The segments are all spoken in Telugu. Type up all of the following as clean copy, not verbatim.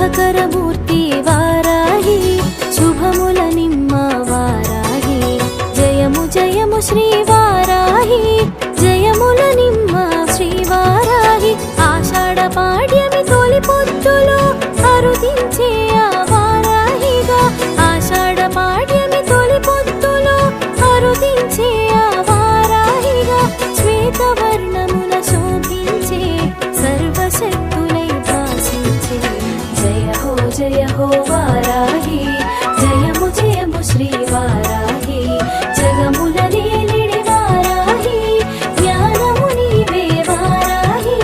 శుభకరమూర్తి వారాహి శుభముల నిమ్మ వారాహి జయము జయము శ్రీ వారాహి జయముల నిమ్మ శ్రీ వారాహి ఆషాఢ పాడ్యమి తొలి పొద్దులో అరుదించే ఆ వారాహిగా ఆషాఢ పాడ్యమి తొలి పొద్దులో అరుదించే ఆ వారాహిగా శ్వేతవర్ణమున శోభించే సర్వశక్తులై భాసించే జయ హో వారాహి జయము జయము శ్రీ వారాహి జగముల నేలిడి వారాహి జ్ఞానము నీవే వారాహి.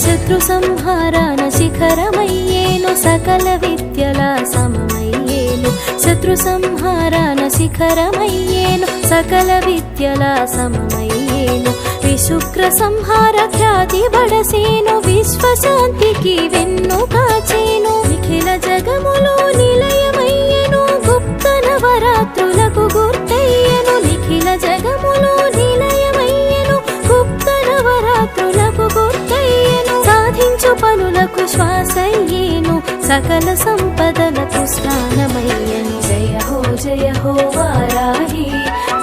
శత్రు సంహారాన శిఖరమయ్యేను సకల విద్యల సమమయ్యేను శత్రు సంహారాన శిఖరమయ్యేను సకల విద్యల సమమయ్యేను విశుక్ర సంహార ఖ్యాతి బడసేను విశ్వశాంతికి వెన్ను కాచేను నిఖిల జగములో నిలయమయ్యేను గుప్త నవరాత్రులకు గుర్తయ్యేను నిఖిల జగములో నిలయమయ్యేను గుప్త నవరాత్రులకు గుర్తయ్యేను సాధించు పనులకు శ్వాసయ్యేను సకల సంపదలకు స్నానమయ్యను జయ హో వారాహి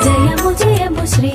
జయము జయము శ్రీ